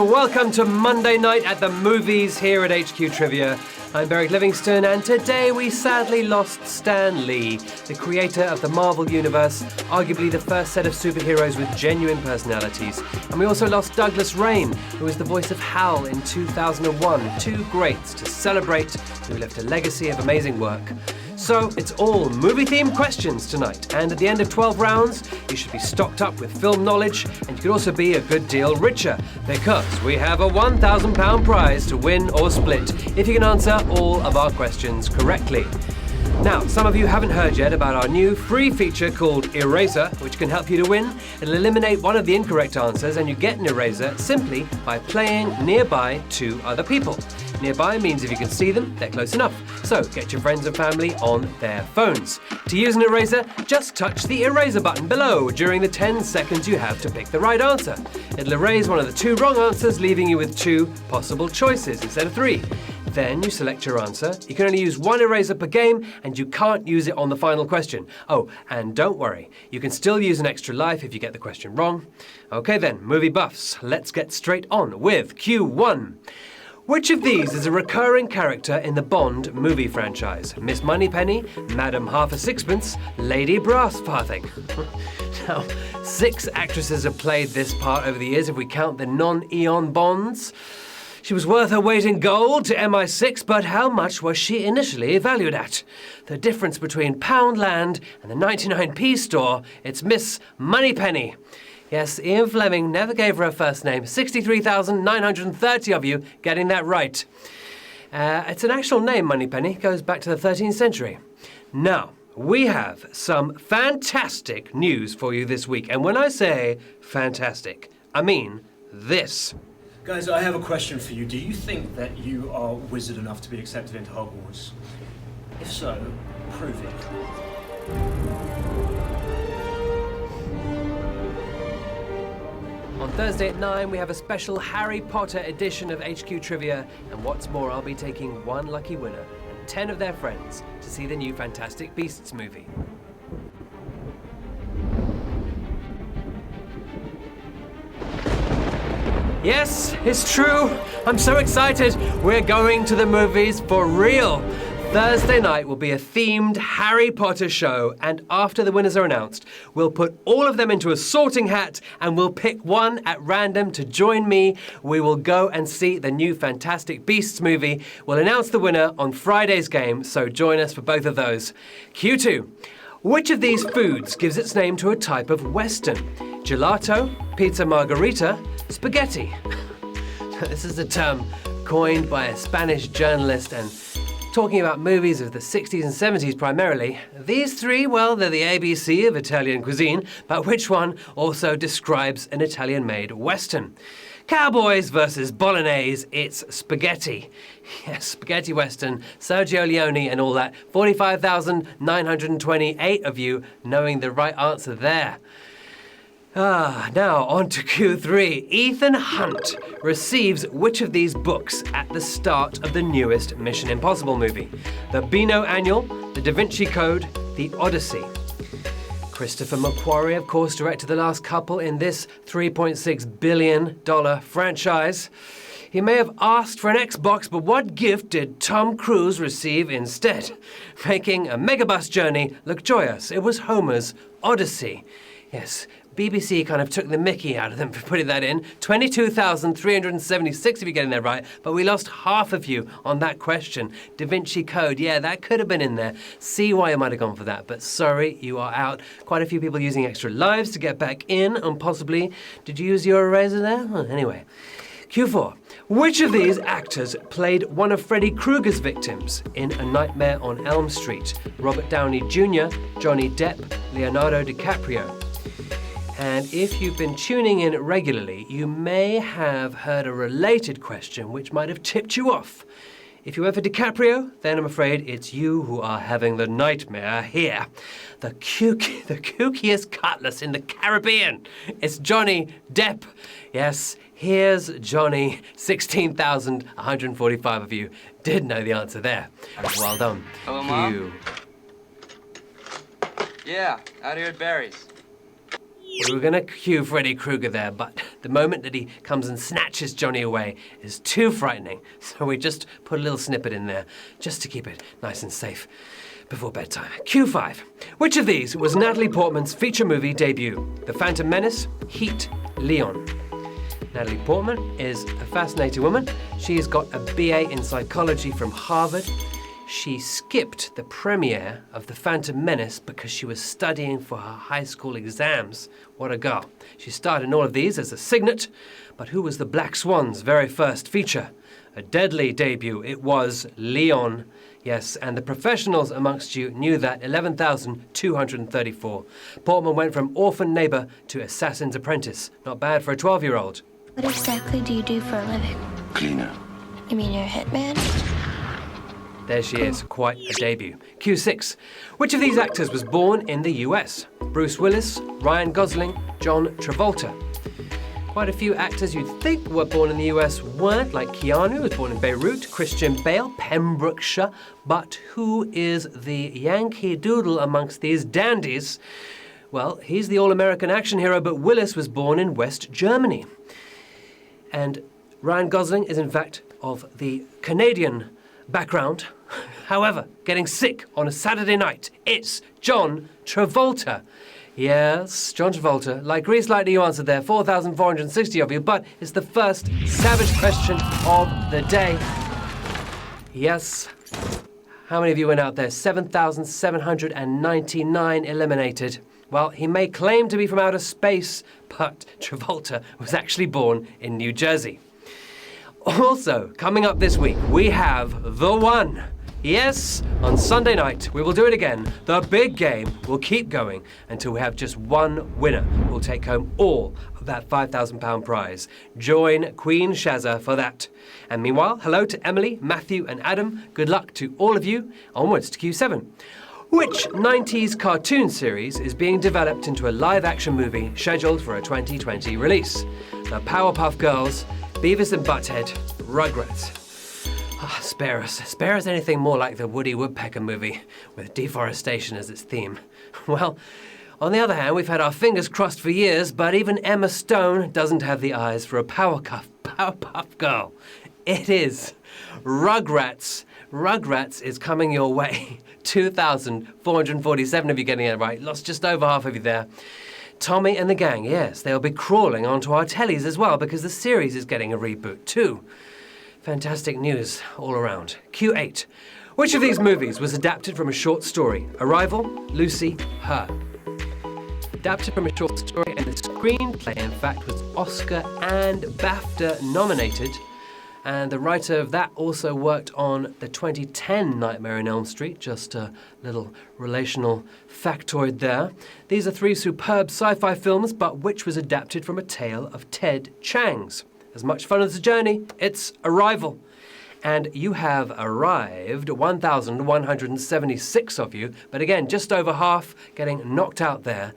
welcome to Monday night at the movies here at HQ Trivia. I'm Beric Livingstone, and today we sadly lost Stan Lee, the creator of the Marvel Universe, arguably the first set of superheroes with genuine personalities. And we also lost Douglas Rain, who was the voice of Hal in 2001, two greats to celebrate who left a legacy of amazing work. So it's all movie-themed questions tonight, and at the end of 12 rounds, you should be stocked up with film knowledge, and you could also be a good deal richer, because we have a £1,000 prize to win or split if you can answer all of our questions correctly. Now, some of you haven't heard yet about our new free feature called Eraser, which can help you to win. It'll eliminate one of the incorrect answers, and you get an eraser simply by playing nearby to other people. Nearby means if you can see them, they're close enough. So get your friends and family on their phones. To use an eraser, just touch the eraser button below during the 10 seconds you have to pick the right answer. It'll erase one of the two wrong answers, leaving you with two possible choices instead of three. Then you select your answer. You can only use one eraser per game, and you can't use it on the final question. Oh, and don't worry, you can still use an extra life if you get the question wrong. Okay then, movie buffs, let's get straight on with Q1. Which of these is a recurring character in the Bond movie franchise? Miss Moneypenny, Madam Half a Sixpence, Lady Brassfarthing. Now, 6 actresses have played this part over the years if we count the non-Eon Bonds. She was worth her weight in gold to MI6, but how much was she initially valued at? The difference between Poundland and the 99p store, it's Miss Moneypenny. Yes, Ian Fleming never gave her a first name. 63,930 of you getting that right. It's an actual name, Moneypenny. Goes back to the 13th century. Now, we have some fantastic news for you this week. And when I say fantastic, I mean this. Guys, I have a question for you. Do you think that you are wizard enough to be accepted into Hogwarts? If so, prove it. On Thursday at 9, we have a special Harry Potter edition of HQ Trivia, and what's more, I'll be taking one lucky winner and 10 of their friends to see the new Fantastic Beasts movie. Yes, it's true. I'm so excited. We're going to the movies for real. Thursday night will be a themed Harry Potter show, and after the winners are announced, we'll put all of them into a sorting hat and we'll pick one at random to join me. We will go and see the new Fantastic Beasts movie. We'll announce the winner on Friday's game, so join us for both of those. Q2. Which of these foods gives its name to a type of Western? Gelato, pizza margarita, spaghetti. This is a term coined by a Spanish journalist and talking about movies of the 60s and 70s primarily. These three, well, they're the ABC of Italian cuisine, but which one also describes an Italian-made Western? Cowboys versus Bolognese, it's spaghetti. Yes, spaghetti Western, Sergio Leone and all that. 45,928 of you knowing the right answer there. Now on to Q3. Ethan Hunt receives which of these books at the start of the newest Mission Impossible movie? The Beano Annual, the Da Vinci Code, the Odyssey. Christopher McQuarrie, of course, directed the last couple in this $3.6 billion franchise. He may have asked for an Xbox, but what gift did Tom Cruise receive instead? Making a megabus journey look joyous. It was Homer's Odyssey. Yes, BBC kind of took the mickey out of them for putting that in. 22,376 if you're getting that right, but we lost half of you on that question. Da Vinci Code, yeah, that could have been in there. See why you might have gone for that, but sorry, you are out. Quite a few people using extra lives to get back in, and possibly, did you use your eraser there? Well, anyway. Q4. Which of these actors played one of Freddy Krueger's victims in A Nightmare on Elm Street? Robert Downey Jr., Johnny Depp, Leonardo DiCaprio. And if you've been tuning in regularly, you may have heard a related question which might have tipped you off. If you went for DiCaprio, then I'm afraid it's you who are having the nightmare here. The kookiest cutlass in the Caribbean. It's Johnny Depp. Yes, here's Johnny. 16,145 of you did know the answer there. Well done. Hello, Mom. Yeah, out here at Barry's. We were going to cue Freddy Krueger there, but the moment that he comes and snatches Johnny away is too frightening. So we just put a little snippet in there, just to keep it nice and safe before bedtime. Cue 5. Which of these was Natalie Portman's feature movie debut? The Phantom Menace, Heat, Leon. Natalie Portman is a fascinating woman. She's got a BA in psychology from Harvard. She skipped the premiere of The Phantom Menace because she was studying for her high school exams. What a girl. She starred in all of these as a cygnet, but who was the Black Swan's very first feature? A deadly debut. It was Leon. Yes, and the professionals amongst you knew that. 11,234. Portman went from orphan neighbour to assassin's apprentice. Not bad for a 12-year-old. What exactly do you do for a living? Cleaner. You mean you're a hitman? There she is, quite a debut. Q6. Which of these actors was born in the US? Bruce Willis, Ryan Gosling, John Travolta. Quite a few actors you'd think were born in the US weren't, like Keanu, who was born in Beirut, Christian Bale, Pembrokeshire. But who is the Yankee Doodle amongst these dandies? Well, he's the all-American action hero, but Willis was born in West Germany. And Ryan Gosling is in fact of the Canadian background. However, getting sick on a Saturday night, it's John Travolta. Yes, John Travolta. Like Grease Lightning, you answered there, 4,460 of you, but it's the first savage question of the day. Yes. How many of you went out there? 7,799 eliminated. Well, he may claim to be from outer space, but Travolta was actually born in New Jersey. Also, coming up this week, we have The One. Yes, on Sunday night, we will do it again. The big game will keep going until we have just one winner who will take home all of that £5,000 prize. Join Queen Shazza for that. And meanwhile, hello to Emily, Matthew and Adam. Good luck to all of you. Onwards to Q7. Which 90s cartoon series is being developed into a live-action movie scheduled for a 2020 release? The Powerpuff Girls, Beavis and Butthead, Rugrats. Spare us. Spare us anything more like the Woody Woodpecker movie, with deforestation as its theme. Well, on the other hand, we've had our fingers crossed for years, but even Emma Stone doesn't have the eyes for a Powerpuff Girl. It is Rugrats. Rugrats is coming your way. 2,447 of you getting it right. Lost just over half of you there. Tommy and the gang, yes, they'll be crawling onto our tellies as well because the series is getting a reboot too. Fantastic news all around. Q8. Which of these movies was adapted from a short story? Arrival, Lucy, Her. Adapted from a short story, and the screenplay, in fact, was Oscar and BAFTA nominated. And the writer of that also worked on the 2010 Nightmare on Elm Street. Just a little relational factoid there. These are 3 superb sci-fi films, but which was adapted from a tale of Ted Chiang's? As much fun as the journey, it's Arrival. And you have arrived, 1,176 of you, but again, just over half getting knocked out there.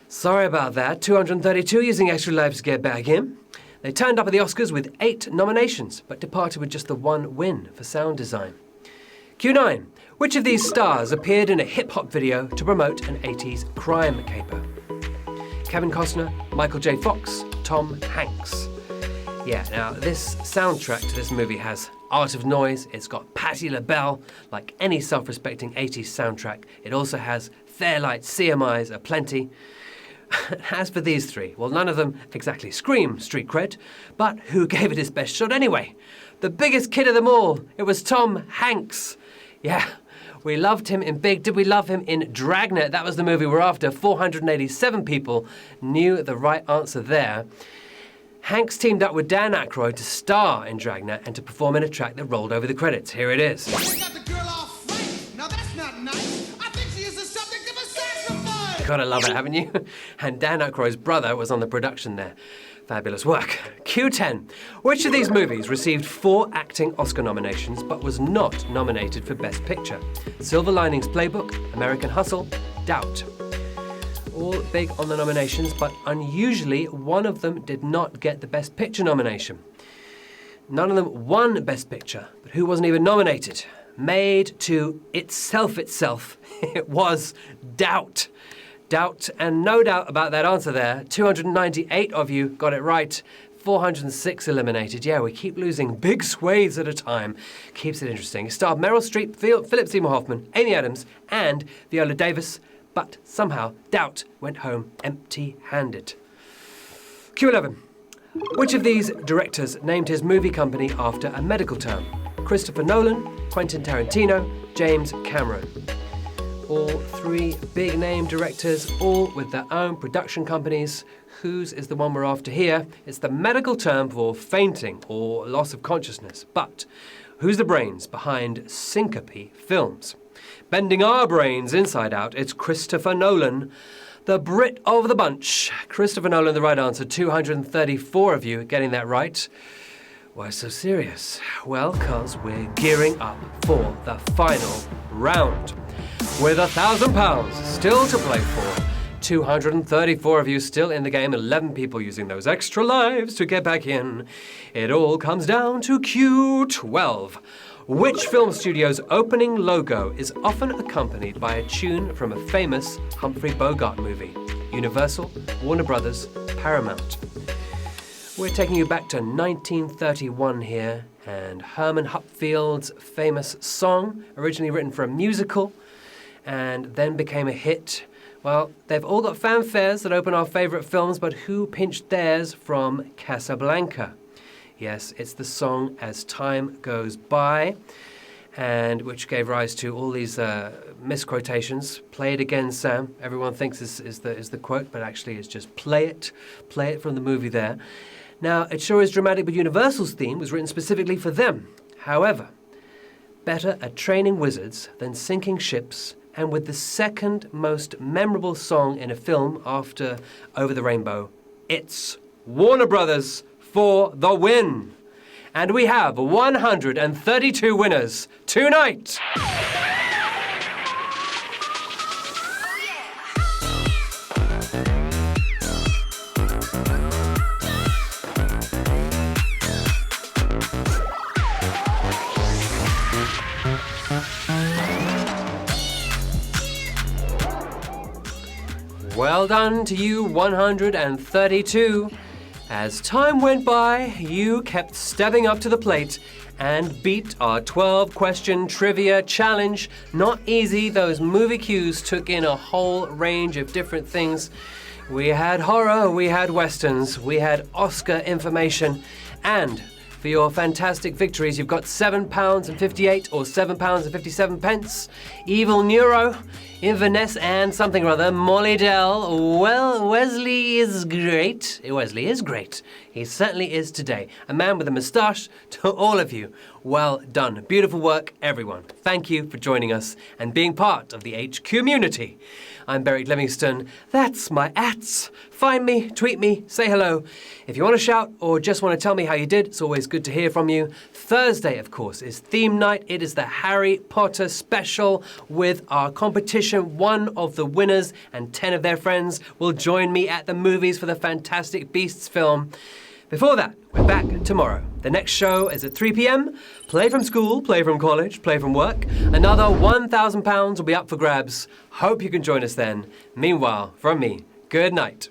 Sorry about that, 232 using extra lives to get back in. They turned up at the Oscars with 8 nominations, but departed with just the 1 win for sound design. Q9. Which of these stars appeared in a hip-hop video to promote an 80s crime caper? Kevin Costner, Michael J. Fox, Tom Hanks. Yeah, now this soundtrack to this movie has Art of Noise, it's got Patti LaBelle, like any self-respecting 80s soundtrack. It also has Fairlight CMIs aplenty. As for these 3, well, none of them exactly scream street cred, but who gave it his best shot anyway? The biggest kid of them all, it was Tom Hanks. Yeah, we loved him in Big. Did we love him in Dragnet? That was the movie we're after. 487 people knew the right answer there. Hanks teamed up with Dan Aykroyd to star in Dragnet and to perform in a track that rolled over the credits. Here it is. We got the girl all frank. Now that's not nice. I think she is the subject of a sacrifice. Gotta love it, haven't you? And Dan Aykroyd's brother was on the production there. Fabulous work. Q10. Which of these movies received 4 acting Oscar nominations but was not nominated for Best Picture? Silver Linings Playbook, American Hustle, Doubt. All big on the nominations, but unusually, one of them did not get the Best Picture nomination. None of them won Best Picture, but who wasn't even nominated? Made to itself, it was Doubt. Doubt and no doubt about that answer there. 298 of you got it right. 406 eliminated. Yeah, we keep losing big swathes at a time. Keeps it interesting. It starred Meryl Streep, Philip Seymour Hoffman, Amy Adams, and Viola Davis. But somehow, Doubt went home empty-handed. Q11. Which of these directors named his movie company after a medical term? Christopher Nolan, Quentin Tarantino, James Cameron. All three big-name directors, all with their own production companies. Whose is the one we're after here? It's the medical term for fainting or loss of consciousness. But who's the brains behind Syncope Films? Bending our brains inside out, it's Christopher Nolan, the Brit of the bunch. Christopher Nolan, the right answer. 234 of you getting that right. Why so serious? Well, because we're gearing up for the final round. With £1,000 still to play for. 234 of you still in the game, 11 people using those extra lives to get back in. It all comes down to Q12. Which film studio's opening logo is often accompanied by a tune from a famous Humphrey Bogart movie? Universal, Warner Brothers, Paramount. We're taking you back to 1931 here, and Herman Hupfield's famous song, originally written for a musical, and then became a hit. Well, they've all got fanfares that open our favourite films, but who pinched theirs from Casablanca? Yes, it's the song As Time Goes By, and which gave rise to all these misquotations. Play it again, Sam. Everyone thinks is the quote, but actually it's just play it from the movie there. Now, it sure is dramatic, but Universal's theme was written specifically for them. However, better at training wizards than sinking ships, and with the second most memorable song in a film after Over the Rainbow, it's Warner Brothers for the win. And we have 132 winners tonight. Well done to you 132. As time went by, you kept stepping up to the plate and beat our 12-question trivia challenge. Not easy, those movie cues took in a whole range of different things. We had horror, we had westerns, we had Oscar information, and for your fantastic victories, you've got £7.58 or £7.57. Evil Neuro, Inverness and something or other, Molly Dell. Well, Wesley is great. Wesley is great. He certainly is today. A man with a moustache. To all of you, well done. Beautiful work, everyone. Thank you for joining us and being part of the HQ community. I'm Beric Livingstone. That's my ats. Find me, tweet me, say hello. If you want to shout or just want to tell me how you did, it's always good to hear from you. Thursday, of course, is theme night. It is the Harry Potter special with our competition. One of the winners and 10 of their friends will join me at the movies for the Fantastic Beasts film. Before that, we're back tomorrow. The next show is at 3 p.m. Play from school, play from college, play from work. Another £1,000 will be up for grabs. Hope you can join us then. Meanwhile, from me, good night.